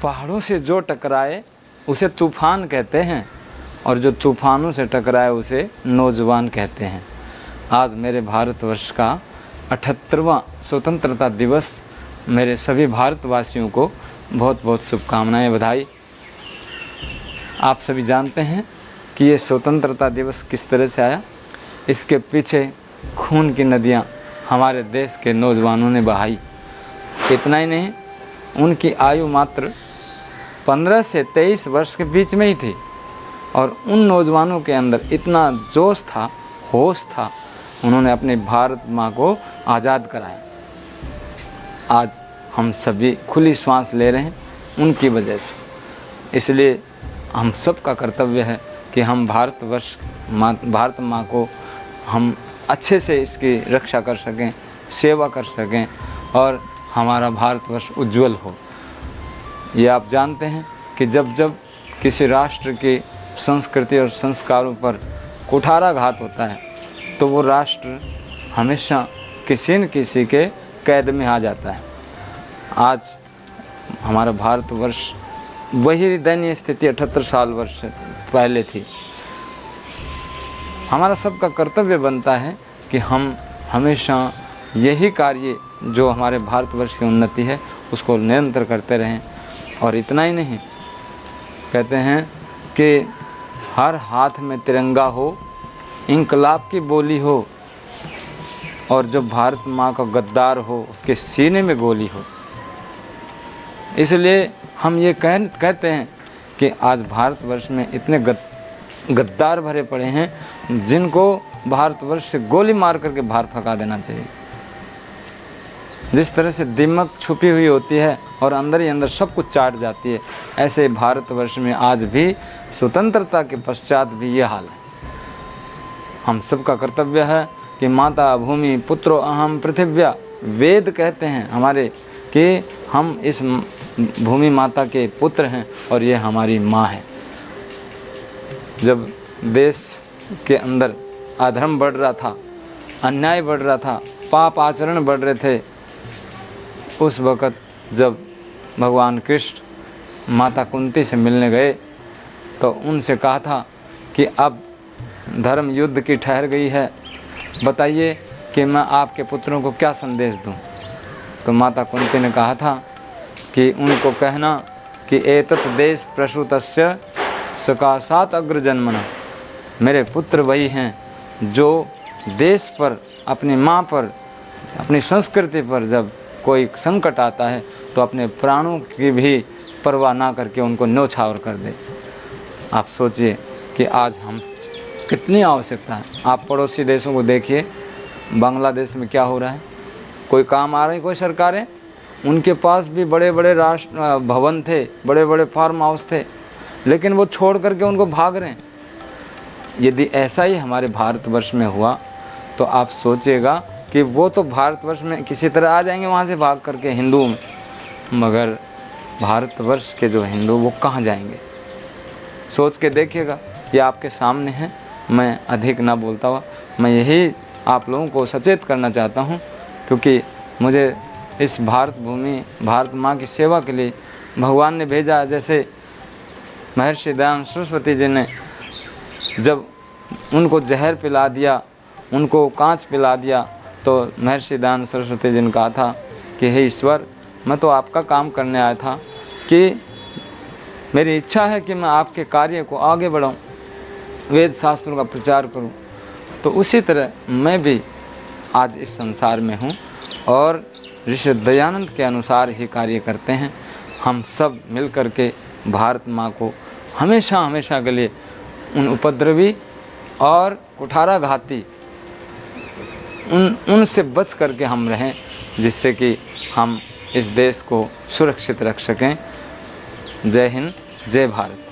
पहाड़ों से जो टकराए उसे तूफ़ान कहते हैं और जो तूफ़ानों से टकराए उसे नौजवान कहते हैं। आज मेरे भारतवर्ष का 78वां स्वतंत्रता दिवस। मेरे सभी भारतवासियों को बहुत बहुत शुभकामनाएं, बधाई। आप सभी जानते हैं कि ये स्वतंत्रता दिवस किस तरह से आया। इसके पीछे खून की नदियाँ हमारे देश के नौजवानों ने बहाई। इतना ही नहीं, उनकी आयु मात्र 15 से 23 वर्ष के बीच में ही थी और उन नौजवानों के अंदर इतना जोश था, होश था, उन्होंने अपने भारत माँ को आज़ाद कराया। आज हम सभी खुली सांस ले रहे हैं उनकी वजह से। इसलिए हम सब का कर्तव्य है कि हम भारत माँ को हम अच्छे से इसकी रक्षा कर सकें, सेवा कर सकें और हमारा भारतवर्ष उज्जवल हो। ये आप जानते हैं कि जब जब किसी राष्ट्र की संस्कृति और संस्कारों पर कुठाराघात होता है तो वो राष्ट्र हमेशा किसी न किसी के कैद में आ जाता है। आज हमारा भारतवर्ष वही दयनीय स्थिति 78 साल वर्ष पहले थी। हमारा सबका कर्तव्य बनता है कि हम हमेशा यही कार्य जो हमारे भारतवर्ष की उन्नति है उसको निरंतर करते रहें। और इतना ही नहीं, कहते हैं कि हर हाथ में तिरंगा हो, इंकलाब की बोली हो और जो भारत माँ का गद्दार हो उसके सीने में गोली हो। इसलिए हम ये कहते हैं कि आज भारतवर्ष में इतने गद्दार भरे पड़े हैं जिनको भारतवर्ष से गोली मार करके बाहर भगा देना चाहिए। जिस तरह से दीमक छुपी हुई होती है और अंदर ही अंदर सब कुछ चाट जाती है, ऐसे भारतवर्ष में आज भी स्वतंत्रता के पश्चात भी ये हाल है। हम सबका कर्तव्य है कि माता भूमि पुत्रो अहम पृथिव्या, वेद कहते हैं हमारे कि हम इस भूमि माता के पुत्र हैं और ये हमारी माँ है। जब देश के अंदर अधर्म बढ़ रहा था, अन्याय बढ़ रहा था, पाप आचरण बढ़ रहे थे, उस वक़्त जब भगवान कृष्ण माता कुंती से मिलने गए तो उनसे कहा था कि अब धर्म युद्ध की ठहर गई है, बताइए कि मैं आपके पुत्रों को क्या संदेश दूं। तो माता कुंती ने कहा था कि उनको कहना कि एतत् देश प्रसूतस्य सकाशात अग्रजन्मना, मेरे पुत्र वही हैं जो देश पर, अपनी माँ पर, अपनी संस्कृति पर जब कोई संकट आता है तो अपने प्राणों की भी परवाह ना करके उनको न्योछावर कर दे। आप सोचिए कि आज हम कितनी आवश्यकता है। आप पड़ोसी देशों को देखिए, बांग्लादेश में क्या हो रहा है। कोई काम आ रही है, कोई सरकारें, उनके पास भी बड़े बड़े राष्ट्र भवन थे, बड़े बड़े फार्म हाउस थे, लेकिन वो छोड़ करके उनको भाग रहे हैं। यदि ऐसा ही हमारे भारतवर्ष में हुआ तो आप सोचिएगा कि वो तो भारतवर्ष में किसी तरह आ जाएंगे वहाँ से भाग करके हिंदू में, मगर भारतवर्ष के जो हिंदू वो कहाँ जाएंगे। सोच के देखिएगा, ये आपके सामने है। मैं अधिक ना बोलता हुआ मैं यही आप लोगों को सचेत करना चाहता हूँ, क्योंकि मुझे इस भारत भूमि, भारत माँ की सेवा के लिए भगवान ने भेजा। जैसे महर्षि दयानंद सरस्वती जी ने जब उनको जहर पिला दिया, उनको कांच पिला दिया, तो महर्षि दयानंद सरस्वती जी ने कहा था कि हे ईश्वर, मैं तो आपका काम करने आया था कि मेरी इच्छा है कि मैं आपके कार्य को आगे बढ़ाऊं, वेद शास्त्रों का प्रचार करूं। तो उसी तरह मैं भी आज इस संसार में हूं और ऋषि दयानंद के अनुसार ही कार्य करते हैं। हम सब मिल कर के भारत माँ को हमेशा हमेशा के लिए उन उपद्रवी और कुठाराघाती उनसे बच करके हम रहें, जिससे कि हम इस देश को सुरक्षित रख सकें। जय हिंद, जय भारत।